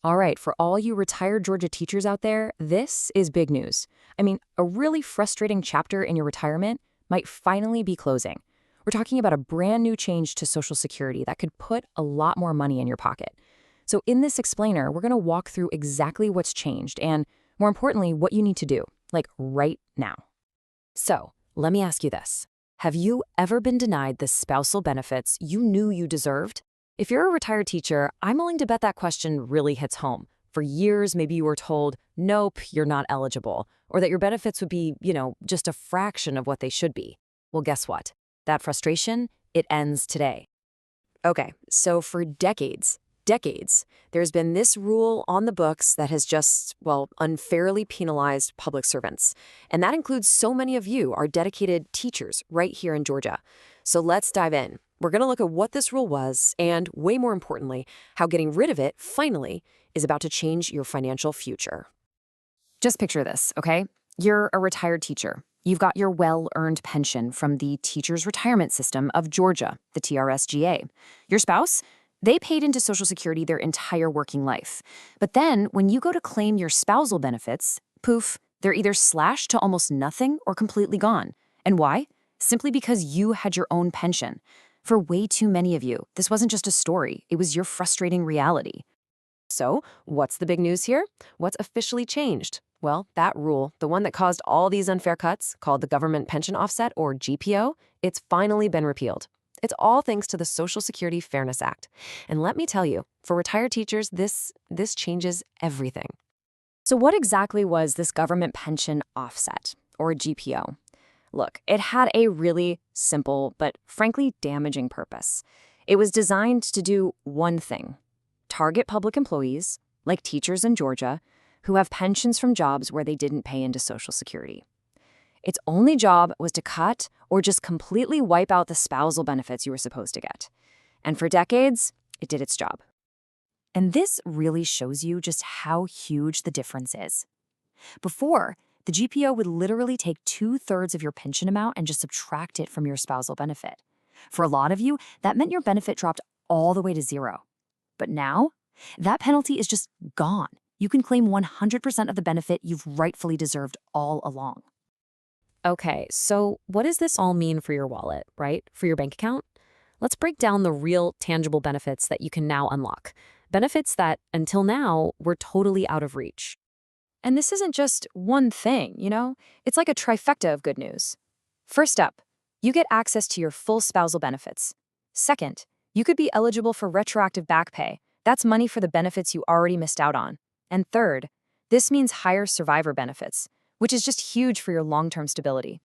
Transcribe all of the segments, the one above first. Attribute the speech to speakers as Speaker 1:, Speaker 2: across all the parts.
Speaker 1: All right, for all you retired Georgia teachers out there, this is big news. I mean, a really frustrating chapter in your retirement might finally be closing. We're talking about a brand new change to Social Security that could put a lot more money in your pocket. So in this explainer, we're going to walk through exactly what's changed and, more importantly, what you need to do, like right now. So, let me ask you this. Have you ever been denied the spousal benefits you knew you deserved? If you're a retired teacher, I'm willing to bet that question really hits home. For years, maybe you were told, nope, you're not eligible, or that your benefits would be, just a fraction of what they should be. Well, guess what? That frustration, it ends today. Okay, so for decades, there's been this rule on the books that has just, unfairly penalized public servants. And that includes so many of you, our dedicated teachers, right here in Georgia. So let's dive in. We're going to look at what this rule was and, way more importantly, how getting rid of it, finally, is about to change your financial future. Just picture this, okay? You're a retired teacher. You've got your well-earned pension from the Teachers Retirement System of Georgia, the TRSGA. Your spouse? They paid into Social Security their entire working life. But then, when you go to claim your spousal benefits, poof, they're either slashed to almost nothing or completely gone. And why? Simply because you had your own pension. For way too many of you, this wasn't just a story, it was your frustrating reality. So, what's the big news here? What's officially changed? Well, that rule, the one that caused all these unfair cuts, called the Government Pension Offset, or GPO, it's finally been repealed. It's all thanks to the Social Security Fairness Act. And let me tell you, for retired teachers, this changes everything. So what exactly was this Government Pension Offset, or GPO? Look, it had a really simple but frankly damaging purpose. It was designed to do one thing: target public employees, like teachers in Georgia, who have pensions from jobs where they didn't pay into Social Security. Its only job was to cut or just completely wipe out the spousal benefits you were supposed to get. And for decades, it did its job. And this really shows you just how huge the difference is. Before, the GPO would literally take 2/3 of your pension amount and just subtract it from your spousal benefit. For a lot of you, that meant your benefit dropped all the way to zero. But now, that penalty is just gone. You can claim 100% of the benefit you've rightfully deserved all along. Okay, so what does this all mean for your wallet, right? For your bank account? Let's break down the real, tangible benefits that you can now unlock. Benefits that, until now, were totally out of reach. And this isn't just one thing, It's like a trifecta of good news. First up, you get access to your full spousal benefits. Second, you could be eligible for retroactive back pay. That's money for the benefits you already missed out on. And third, this means higher survivor benefits, which is just huge for your long-term stability.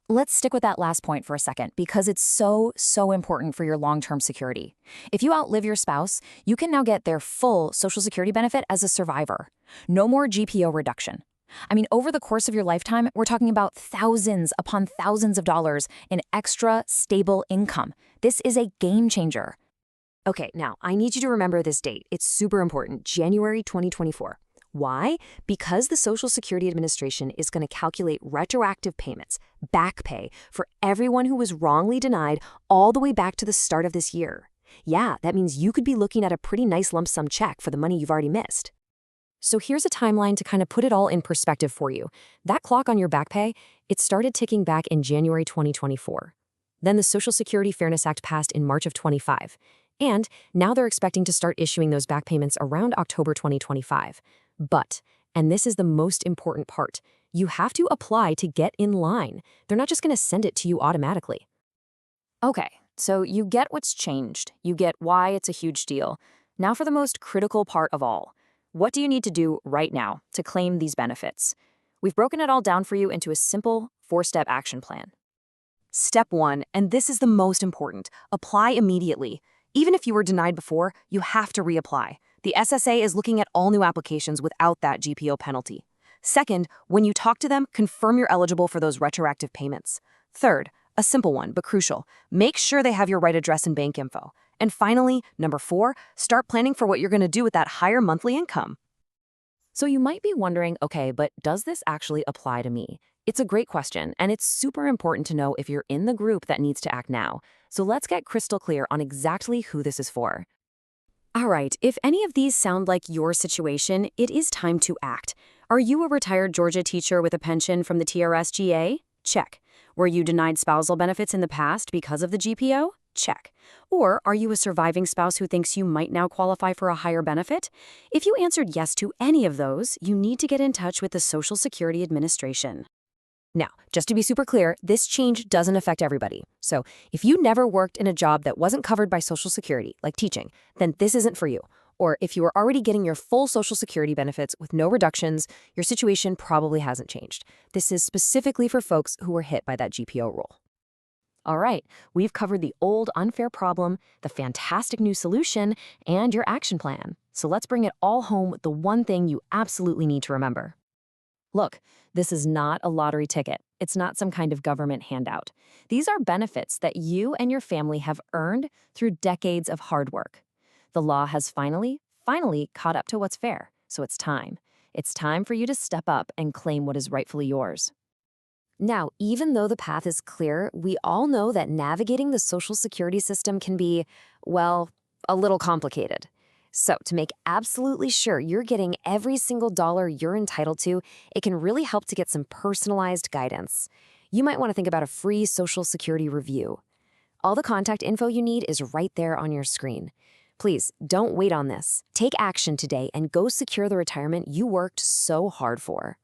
Speaker 1: Let's stick with that last point for a second, because it's so important for your long-term security. If you outlive your spouse, you can now get their full Social Security benefit as a survivor. No more GPO reduction. I mean, over the course of your lifetime, we're talking about thousands upon thousands of dollars in extra stable income. This is a game changer. Okay, now I need you to remember this date. It's super important, January 2024. Why? Because the Social Security Administration is going to calculate retroactive payments, back pay, for everyone who was wrongly denied all the way back to the start of this year. Yeah, that means you could be looking at a pretty nice lump sum check for the money you've already missed. So here's a timeline to kind of put it all in perspective for you. That clock on your back pay, it started ticking back in January 2024. Then the Social Security Fairness Act passed in March of 25. And now they're expecting to start issuing those back payments around October 2025. But, and this is the most important part, you have to apply to get in line. They're not just going to send it to you automatically. Okay, so you get what's changed. You get why it's a huge deal. Now for the most critical part of all. What do you need to do right now to claim these benefits? We've broken it all down for you into a simple 4-step action plan. Step 1, and this is the most important, apply immediately. Even if you were denied before, you have to reapply. The SSA is looking at all new applications without that GPO penalty. Second, when you talk to them, confirm you're eligible for those retroactive payments. Third, a simple one, but crucial, make sure they have your right address and bank info. And finally, number 4, start planning for what you're going to do with that higher monthly income. So you might be wondering, okay, but does this actually apply to me? It's a great question, and it's super important to know if you're in the group that needs to act now. So let's get crystal clear on exactly who this is for. All right, if any of these sound like your situation, it is time to act. Are you a retired Georgia teacher with a pension from the TRSGA? Check. Were you denied spousal benefits in the past because of the GPO? Check. Or are you a surviving spouse who thinks you might now qualify for a higher benefit? If you answered yes to any of those, you need to get in touch with the Social Security Administration. Now, just to be super clear, this change doesn't affect everybody. So if you never worked in a job that wasn't covered by Social Security, like teaching, then this isn't for you. Or if you are already getting your full Social Security benefits with no reductions, your situation probably hasn't changed. This is specifically for folks who were hit by that GPO rule. All right, we've covered the old unfair problem, the fantastic new solution, and your action plan. So let's bring it all home with the one thing you absolutely need to remember. Look, this is not a lottery ticket. It's not some kind of government handout. These are benefits that you and your family have earned through decades of hard work. The law has finally caught up to what's fair, so it's time. It's time for you to step up and claim what is rightfully yours. Now, even though the path is clear, we all know that navigating the Social Security system can be, well, a little complicated. So, to make absolutely sure you're getting every single dollar you're entitled to, it can really help to get some personalized guidance. You might want to think about a free Social Security review. All the contact info you need is right there on your screen. Please, don't wait on this. Take action today and go secure the retirement you worked so hard for.